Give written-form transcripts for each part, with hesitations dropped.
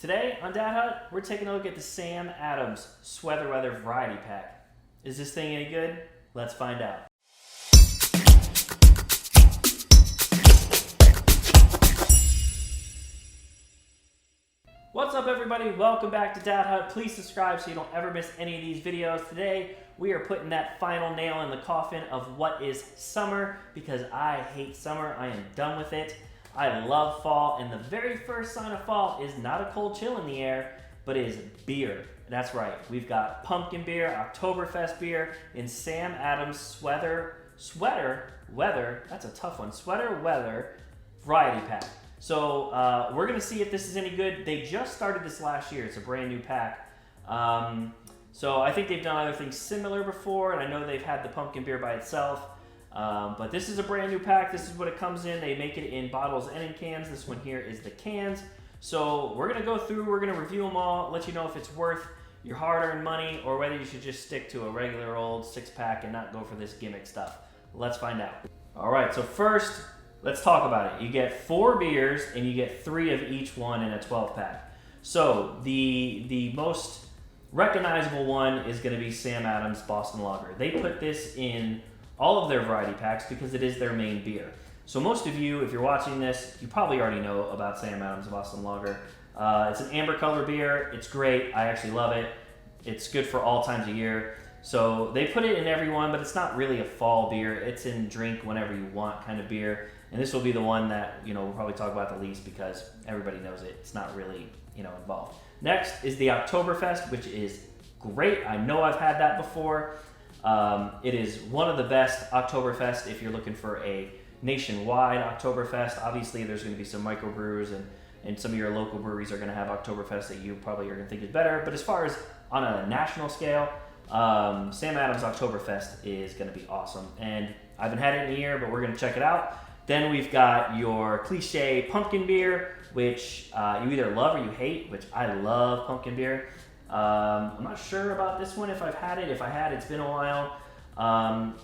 Today on Dad Hut, we're taking a look at the Sam Adams Sweater Weather Variety Pack. Is this thing any good? Let's find out. What's up everybody? Welcome back to Dad Hut. Please subscribe so you don't ever miss any of these videos. Today, we are putting that final nail in the coffin of what is summer because I hate summer. I am done with it. I love fall, and the very first sign of fall is not a cold chill in the air, but is beer. That's right, we've got pumpkin beer, Oktoberfest beer, in Sam Adams Sweater Weather, that's a tough one, Sweater Weather Variety Pack. So we're gonna see if this is any good. They just started this last year, it's a brand new pack. So I think they've done other things similar before, and I know they've had the pumpkin beer by itself. But this is a brand new pack. This is what it comes in. They make it in bottles and in cans. This one here is the cans. So we're gonna go through, we're gonna review them all, let you know if it's worth your hard-earned money or whether you should just stick to a regular old 6-pack and not go for this gimmick stuff. Let's find out. All right, so first, let's talk about it. You get 4 beers and you get 3 of each one in a 12-pack. So the most recognizable one is gonna be Sam Adams Boston Lager. They put this in all of their variety packs because it is their main beer. So most of you, if you're watching this, you probably already know about Sam Adams Boston Lager. It's an amber color beer. It's great. I actually love it. It's good for all times of year. So they put it in every one, but it's not really a fall beer. It's in drink whenever you want kind of beer. And this will be the one that, we'll probably talk about the least because everybody knows it. It's not really, involved. Next is the Oktoberfest, which is great. I know I've had that before. It is one of the best Oktoberfest if you're looking for a nationwide Oktoberfest. Obviously, there's going to be some microbrews and some of your local breweries are going to have Oktoberfest that you probably are going to think is better. But as far as on a national scale, Sam Adams Oktoberfest is going to be awesome. And I haven't had it in a year, but we're going to check it out. Then we've got your cliche pumpkin beer, which you either love or you hate, which I love pumpkin beer. I'm not sure about this one if I've had it. If I had, it's been a while.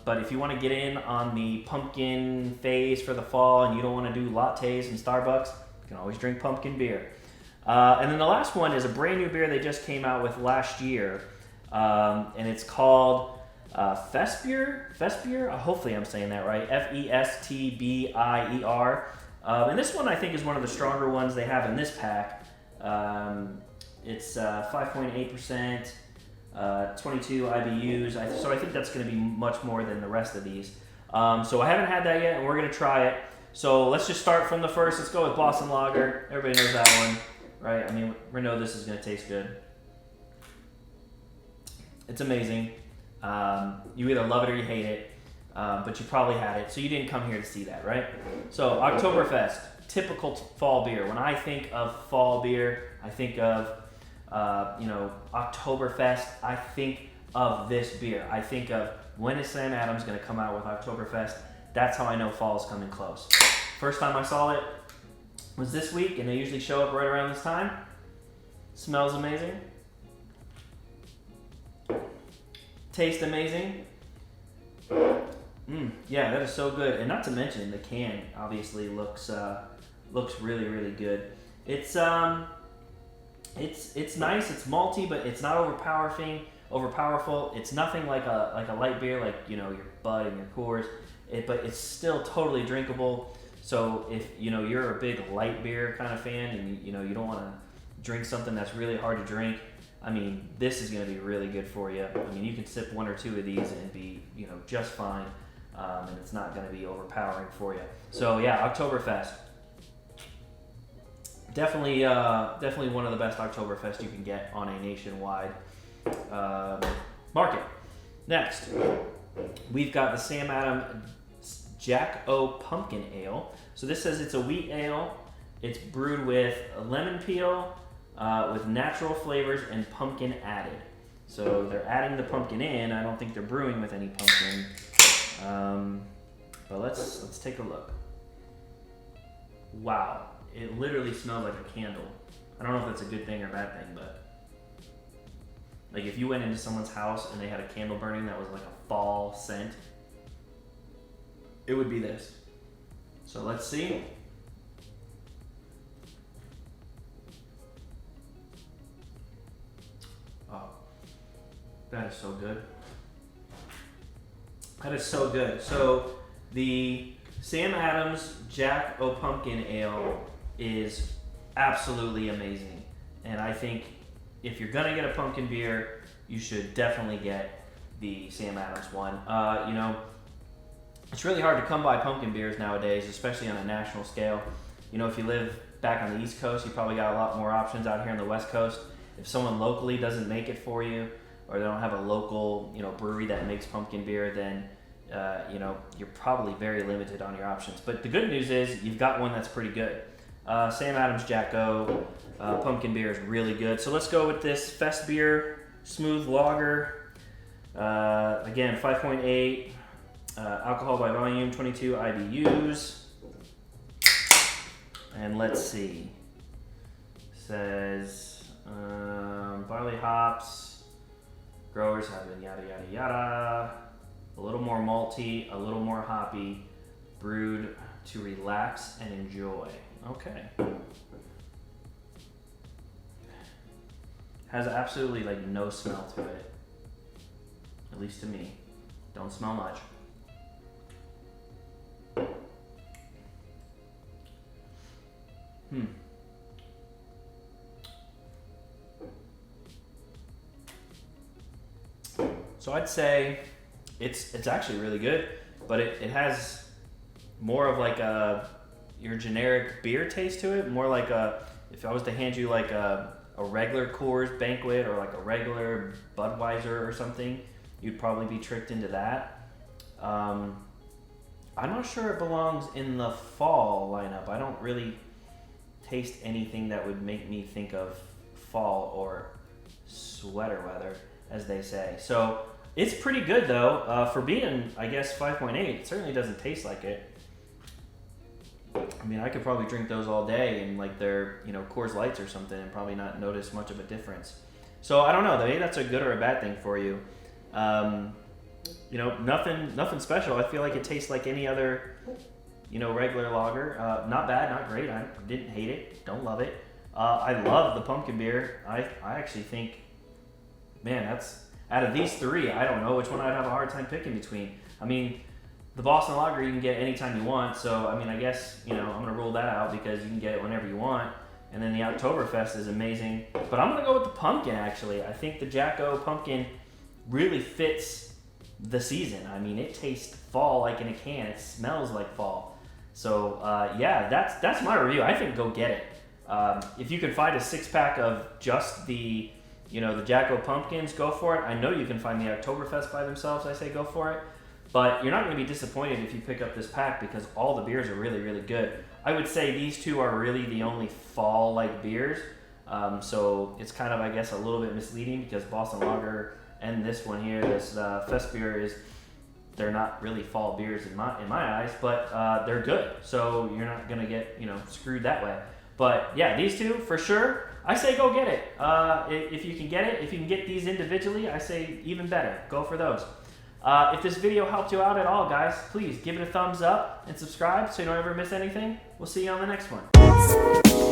But if you want to get in on the pumpkin phase for the fall and you don't want to do lattes and Starbucks, you can always drink pumpkin beer. And then the last one is a brand new beer they just came out with last year. And it's called Festbier. Hopefully I'm saying that right. Festbier. And this one I think is one of the stronger ones they have in this pack. It's 5.8%, 22 IBUs, so I think that's going to be much more than the rest of these. So I haven't had that yet, and we're going to try it. So let's just start from the first. Let's go with Boston Lager. Everybody knows that one, right? I mean, we know this is going to taste good. It's amazing. You either love it or you hate it, but you probably had it, so you didn't come here to see that, right? So Oktoberfest, typical fall beer. When I think of fall beer, I think of Oktoberfest, I think of this beer. I think of when is Sam Adams going to come out with Oktoberfest. That's how I know fall is coming close. First time I saw it was this week, and they usually show up right around this time. Smells amazing. Tastes amazing. Yeah, that is so good. And not to mention, the can obviously looks really, really good. It's nice, it's malty, but it's not overpowerful. It's nothing like a light beer, like your Bud and your Coors. But it's still totally drinkable. So if you're a big light beer kind of fan, and you don't want to drink something that's really hard to drink, I mean, this is going to be really good for you. I mean, you can sip 1 or 2 of these and be just fine, and it's not going to be overpowering for you. So yeah, Oktoberfest. Definitely one of the best Oktoberfest you can get on a nationwide market. Next, we've got the Sam Adams Jack O Pumpkin Ale. So this says it's a wheat ale. It's brewed with lemon peel, with natural flavors and pumpkin added. So they're adding the pumpkin in. I don't think they're brewing with any pumpkin. But let's take a look. Wow. It literally smells like a candle. I don't know if that's a good thing or bad thing, but like if you went into someone's house and they had a candle burning that was like a fall scent, it would be this. So let's see. That is so good. That is so good. So the Sam Adams Jack O' Pumpkin Ale is absolutely amazing. And I think if you're gonna get a pumpkin beer, you should definitely get the Sam Adams one. You know, it's really hard to come by pumpkin beers nowadays, especially on a national scale. You know, if you live back on the East Coast, you probably got a lot more options out here on the West Coast. If someone locally doesn't make it for you, or they don't have a local, you know, brewery that makes pumpkin beer, then you know, you're probably very limited on your options. But the good news is you've got one that's pretty good. Sam Adams Jack O' pumpkin beer is really good. So let's go with this Fest Beer Smooth Lager. Again, 5.8 alcohol by volume, 22 IBUs. And let's see. Says barley hops, growers have been yada yada yada. A little more malty, a little more hoppy, brewed to relax and enjoy. Okay. Has absolutely like no smell to it. At least to me. Don't smell much. So I'd say it's actually really good, but it has more of like your generic beer taste to it. More like if I was to hand you like a regular Coors Banquet or like a regular Budweiser or something, you'd probably be tricked into that. I'm not sure it belongs in the fall lineup. I don't really taste anything that would make me think of fall or sweater weather, as they say. So it's pretty good though. For being, I guess, 5.8, it certainly doesn't taste like it. I mean, I could probably drink those all day and like they're, you know, Coors Lights or something and probably not notice much of a difference. So I don't know, maybe that's a good or a bad thing for you. You know, nothing special. I feel like it tastes like any other, you know, regular lager. Not bad, not great. I didn't hate it, don't love it. I love the pumpkin beer. I actually think, man, that's, out of these three, I don't know which one I'd have a hard time picking between. I mean, the Boston Lager you can get anytime you want, so I mean, I guess, you know, I'm gonna rule that out because you can get it whenever you want. And then the Oktoberfest is amazing, but I'm gonna go with the pumpkin actually. I think the Jack O' Pumpkin really fits the season. I mean, it tastes fall like in a can. It smells like fall. So yeah, that's my review. I think go get it. If you can find a 6-pack of just the, you know, the Jack O' Pumpkins, go for it. I know you can find the Oktoberfest by themselves. I say go for it. But you're not going to be disappointed if you pick up this pack because all the beers are really, really good. I would say these two are really the only fall-like beers. So it's kind of, I guess, a little bit misleading because Boston Lager and this one here, this Fest beer, they're not really fall beers in my eyes, but they're good. So you're not going to get, you know, screwed that way. But yeah, these two for sure. I say go get it. If you can get it, if you can get these individually, I say even better. Go for those. If this video helped you out at all, guys, please give it a thumbs up and subscribe so you don't ever miss anything. We'll see you on the next one.